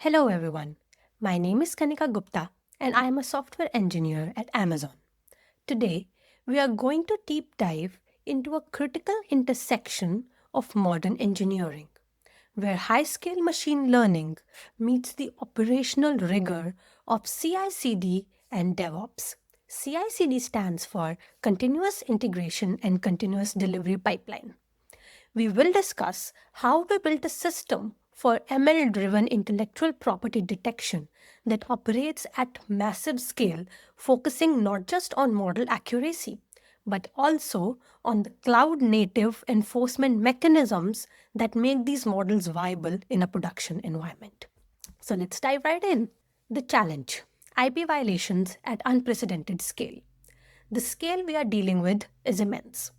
Hello everyone, my name is Kanika Gupta and I am a software engineer at Amazon. Today, we are going to deep dive into a critical intersection of modern engineering, where high-scale machine learning meets the operational rigor of CICD and DevOps. CICD stands for Continuous Integration and Continuous Delivery Pipeline. We will discuss how to build a system for ML driven intellectual property detection that operates at massive scale, focusing not just on model accuracy, but also on the cloud native enforcement mechanisms that make these models viable in a production environment. So let's dive right in. The challenge: IP violations at unprecedented scale. The scale we are dealing with is immense.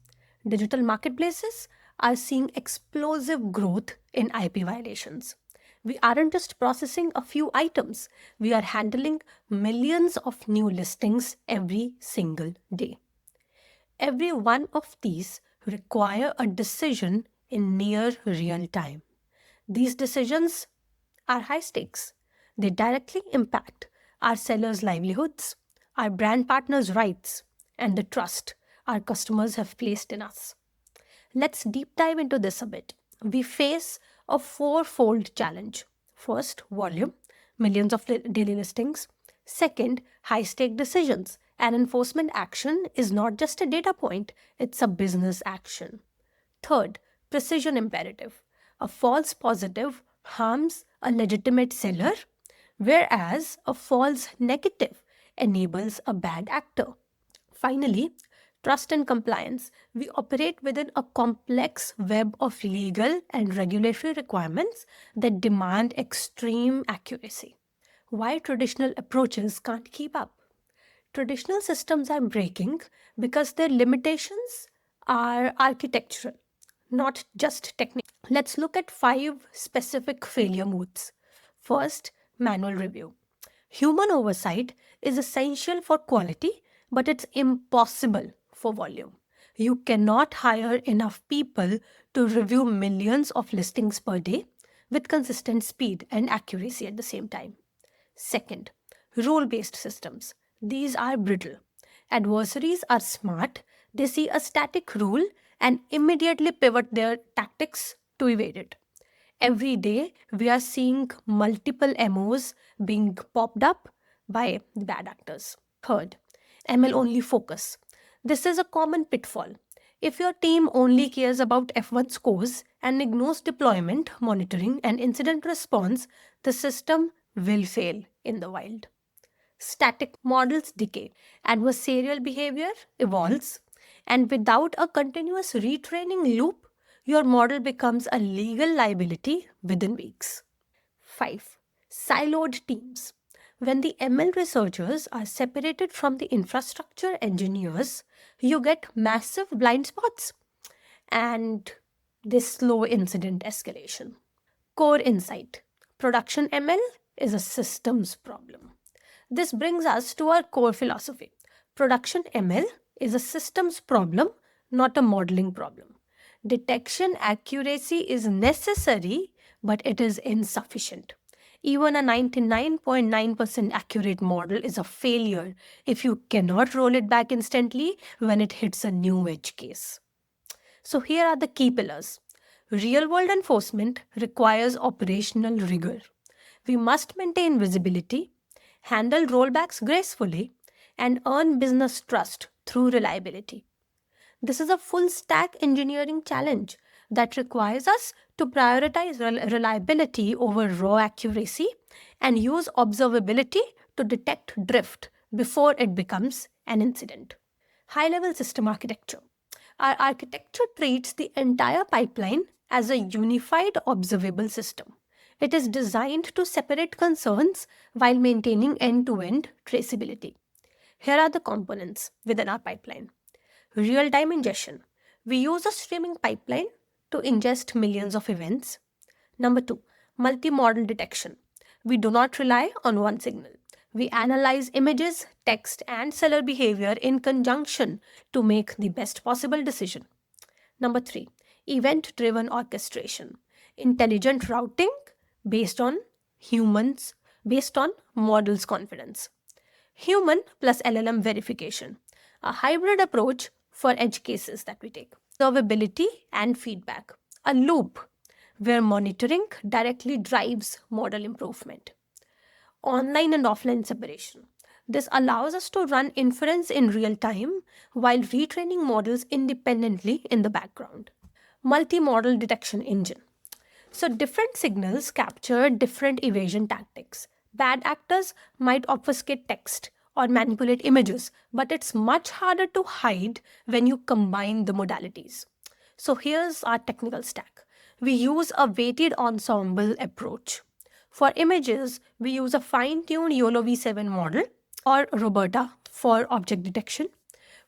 Digital marketplaces are seeing explosive growth in IP violations. We aren't just processing a few items, we are handling millions of new listings every single day. Every one of these require a decision in near real time. These decisions are high stakes. They directly impact our sellers' livelihoods, our brand partners' rights, and the trust our customers have placed in us. Let's deep dive into this a bit. We face a fourfold challenge. First, volume, millions of daily listings. Second, high stake decisions. An enforcement action is not just a data point, it's a business action. Third, precision imperative. A false positive harms a legitimate seller, whereas a false negative enables a bad actor. Finally, trust and compliance. We operate within a complex web of legal and regulatory requirements that demand extreme accuracy. Why traditional approaches can't keep up? Traditional systems are breaking because their limitations are architectural, not just technical. Let's look at 5 specific failure modes. First, manual review. Human oversight is essential for quality, but it's impossible for volume. You cannot hire enough people to review millions of listings per day with consistent speed and accuracy at the same time. Second, rule based systems. These are brittle. Adversaries are smart, they see a static rule and immediately pivot their tactics to evade it. Every day, we are seeing multiple MOs being popped up by the bad actors. Third, ML only focus. This is a common pitfall. If your team only cares about F1 scores and ignores deployment, monitoring, and incident response, the system will fail in the wild. Static models decay, adversarial behavior evolves, and without a continuous retraining loop, your model becomes a legal liability within weeks. 5. Siloed teams. When the ML researchers are separated from the infrastructure engineers, you get massive blind spots and this slow incident escalation. Core insight: production ML is a systems problem. This brings us to our core philosophy. Production ML is a systems problem, not a modeling problem. Detection accuracy is necessary, but it is insufficient. Even a 99.9% accurate model is a failure if you cannot roll it back instantly when it hits a new edge case. So, here are the key pillars. Real world enforcement requires operational rigor. We must maintain visibility, handle rollbacks gracefully, and earn business trust through reliability. This is a full stack engineering challenge that requires us to prioritize reliability over raw accuracy and use observability to detect drift before it becomes an incident. High level system architecture. Our architecture treats the entire pipeline as a unified observable system. It is designed to separate concerns while maintaining end to end traceability. Here are the components within our pipeline. Real time ingestion. We use a streaming pipeline to ingest millions of events. Number 2, multi-model detection. We do not rely on one signal. We analyze images, text, and seller behavior in conjunction to make the best possible decision. Number 3, event driven orchestration. Intelligent routing based on humans based on model's confidence. Human plus LLM verification, a hybrid approach for edge cases that we take. Observability and feedback, a loop where monitoring directly drives model improvement. Online and offline separation. This allows us to run inference in real time while retraining models independently in the background. Multi-model detection engine. So different signals capture different evasion tactics. Bad actors might obfuscate text or manipulate images, but it's much harder to hide when you combine the modalities. So here's our technical stack. We use a weighted ensemble approach. For images, we use a fine-tuned YOLO V7 model or Roberta for object detection.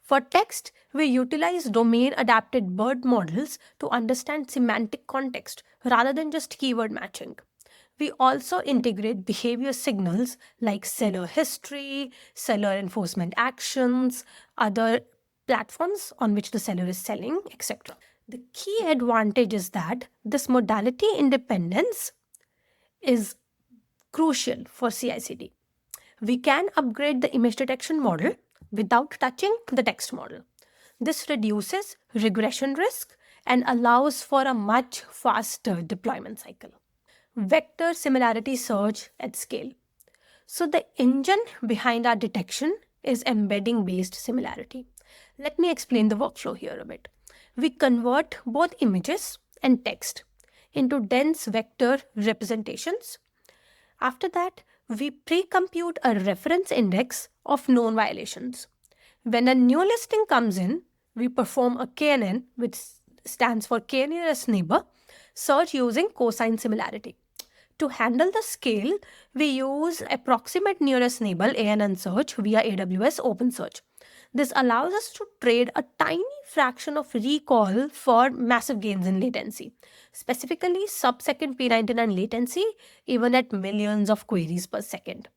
For text, we utilize domain-adapted BERT models to understand semantic context rather than just keyword matching. We also integrate behavior signals like seller history, seller enforcement actions, other platforms on which the seller is selling, etc. The key advantage is that this modality independence is crucial for CICD. We can upgrade the image detection model without touching the text model. This reduces regression risk and allows for a much faster deployment cycle. Vector similarity search at scale. So the engine behind our detection is embedding based similarity. Let me explain the workflow here a bit. We convert both images and text into dense vector representations. After that, we pre-compute a reference index of known violations. When a new listing comes in, we perform a KNN, which stands for K nearest neighbor, search using cosine similarity. To handle the scale, we use approximate nearest neighbor ANN search via AWS OpenSearch. This allows us to trade a tiny fraction of recall for massive gains in latency, specifically sub-second P99 latency, even at millions of queries per second.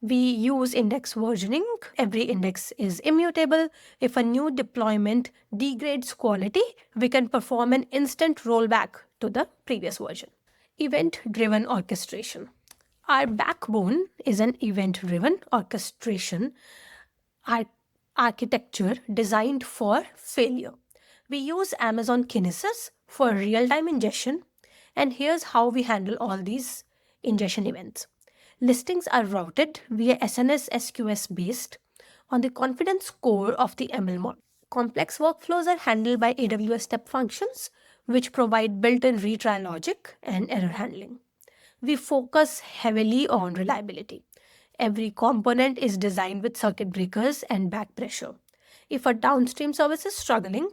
We use index versioning. Every index is immutable. If a new deployment degrades quality, we can perform an instant rollback to the previous version. Event-driven orchestration. Our backbone is an event-driven orchestration architecture designed for failure. We use Amazon Kinesis for real-time ingestion, and here's how we handle all these ingestion events. Listings are routed via SNS SQS based on the confidence core of the ML model. Complex workflows are handled by AWS step functions, which provide built-in retry logic and error handling. We focus heavily on reliability. Every component is designed with circuit breakers and back pressure. If a downstream service is struggling,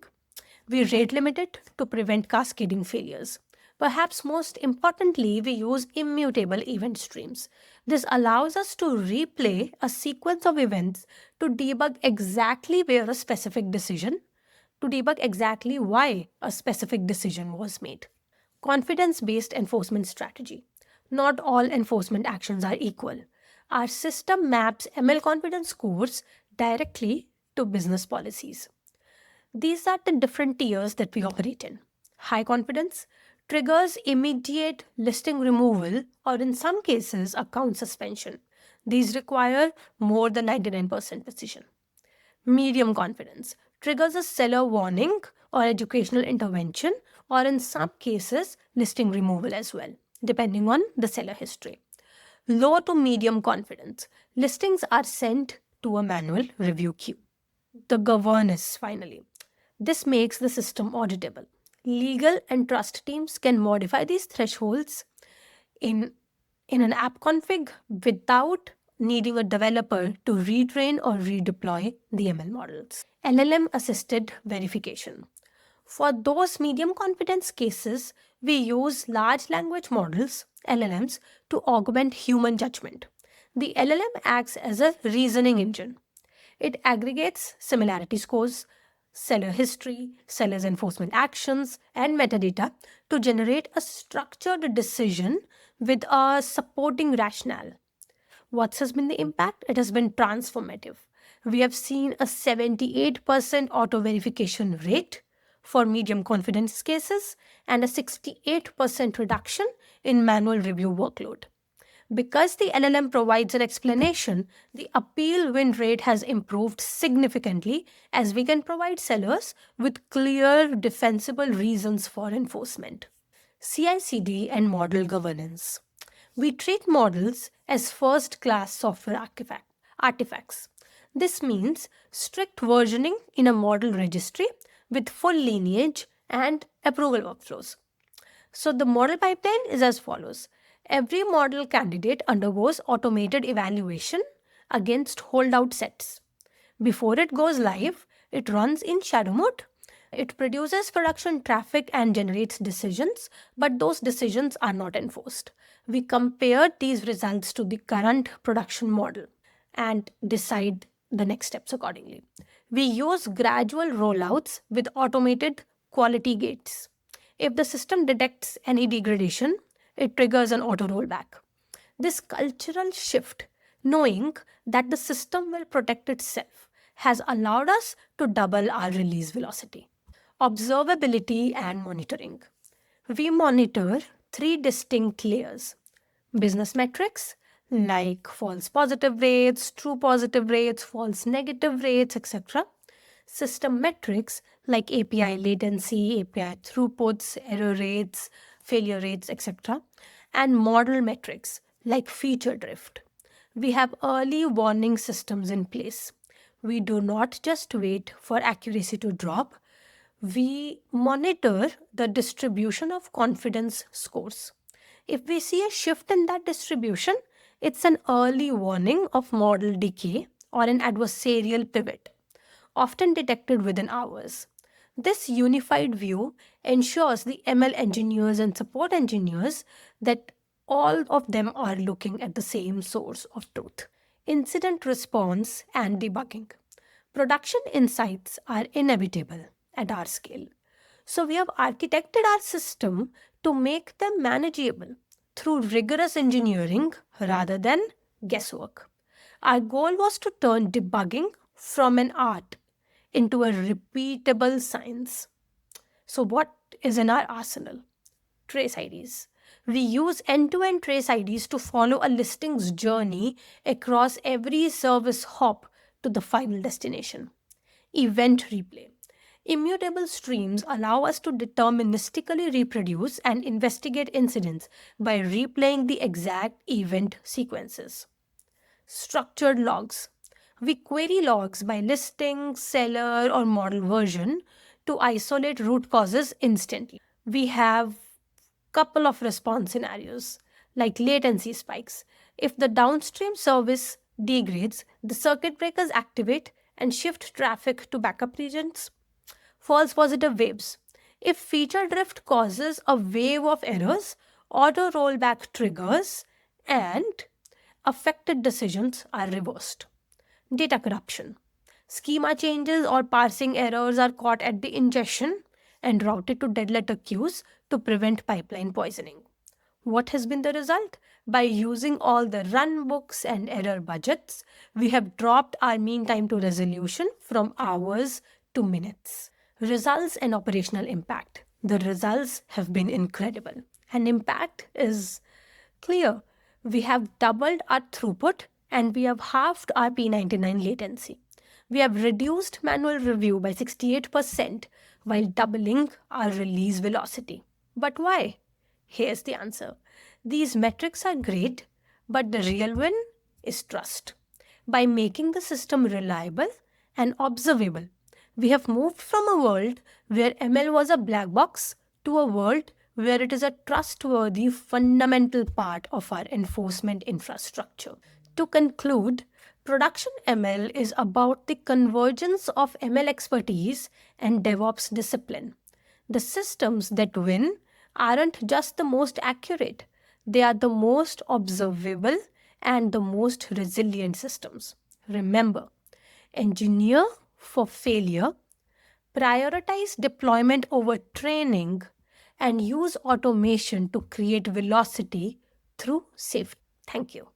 we rate limit it to prevent cascading failures. Perhaps most importantly, we use immutable event streams. This allows us to replay a sequence of events to debug exactly where a specific decision, to debug exactly why a specific decision was made. Confidence-based enforcement strategy. Not all enforcement actions are equal. Our system maps ML confidence scores directly to business policies. These are the different tiers that we operate in. High confidence triggers immediate listing removal or in some cases account suspension. These require more than 99% precision. Medium confidence triggers a seller warning or educational intervention or in some cases listing removal as well, depending on the seller history. Low to medium confidence, listings are sent to a manual review queue. The governance, finally. This makes the system auditable. Legal and trust teams can modify these thresholds in an app config without needing a developer to retrain or redeploy the ML models. LLM assisted verification. For those medium confidence cases, we use large language models, LLMs, to augment human judgment. The LLM acts as a reasoning engine. It aggregates similarity scores, seller history, seller's enforcement actions, and metadata to generate a structured decision with a supporting rationale. What has been the impact? It has been transformative. We have seen a 78% auto verification rate for medium confidence cases and a 68% reduction in manual review workload. Because the LLM provides an explanation, the appeal win rate has improved significantly as we can provide sellers with clear, defensible reasons for enforcement. CICD and model governance. We treat models as first class software artifacts. This means strict versioning in a model registry with full lineage and approval workflows. So the model pipeline is as follows. Every model candidate undergoes automated evaluation against holdout sets. Before it goes live, it runs in shadow mode. It produces production traffic and generates decisions, but those decisions are not enforced. We compare these results to the current production model and decide the next steps accordingly. We use gradual rollouts with automated quality gates. If the system detects any degradation, it triggers an auto rollback. This cultural shift, knowing that the system will protect itself, has allowed us to double our release velocity. Observability and monitoring. We monitor three distinct layers: business metrics like false positive rates, true positive rates, false negative rates, etc. System metrics like API latency, API throughputs, error rates, failure rates, etc. And model metrics like feature drift. We have early warning systems in place. We do not just wait for accuracy to drop, we monitor the distribution of confidence scores. If we see a shift in that distribution, it's an early warning of model decay or an adversarial pivot, often detected within hours. This unified view ensures the ML engineers and support engineers that all of them are looking at the same source of truth. Incident response and debugging. Production insights are inevitable at our scale. So we have architected our system to make them manageable through rigorous engineering rather than guesswork. Our goal was to turn debugging from an art into a repeatable science. So, what is in our arsenal? Trace IDs. We use end-to-end trace IDs to follow a listings journey across every service hop to the final destination. Event replay. Immutable streams allow us to deterministically reproduce and investigate incidents by replaying the exact event sequences. Structured logs. We query logs by listing, seller, or model version to isolate root causes instantly. We have couple of response scenarios like latency spikes. If the downstream service degrades, the circuit breakers activate and shift traffic to backup regions. False positive waves. If feature drift causes a wave of errors, auto rollback triggers and affected decisions are reversed. Data corruption. Schema changes or parsing errors are caught at the ingestion and routed to dead letter queues to prevent pipeline poisoning. What has been the result? By using all the runbooks and error budgets, we have dropped our mean time to resolution from hours to minutes. Results and operational impact. The results have been incredible, and impact is clear. We have doubled our throughput and we have halved our P99 latency. We have reduced manual review by 68% while doubling our release velocity. But why? Here's the answer. These metrics are great, but the real win is trust. By making the system reliable and observable, we have moved from a world where ML was a black box to a world where it is a trustworthy fundamental part of our enforcement infrastructure. To conclude, production ML is about the convergence of ML expertise and DevOps discipline. The systems that win aren't just the most accurate, they are the most observable and the most resilient systems. Remember, engineer for failure, prioritize deployment over training, and use automation to create velocity through safety. Thank you.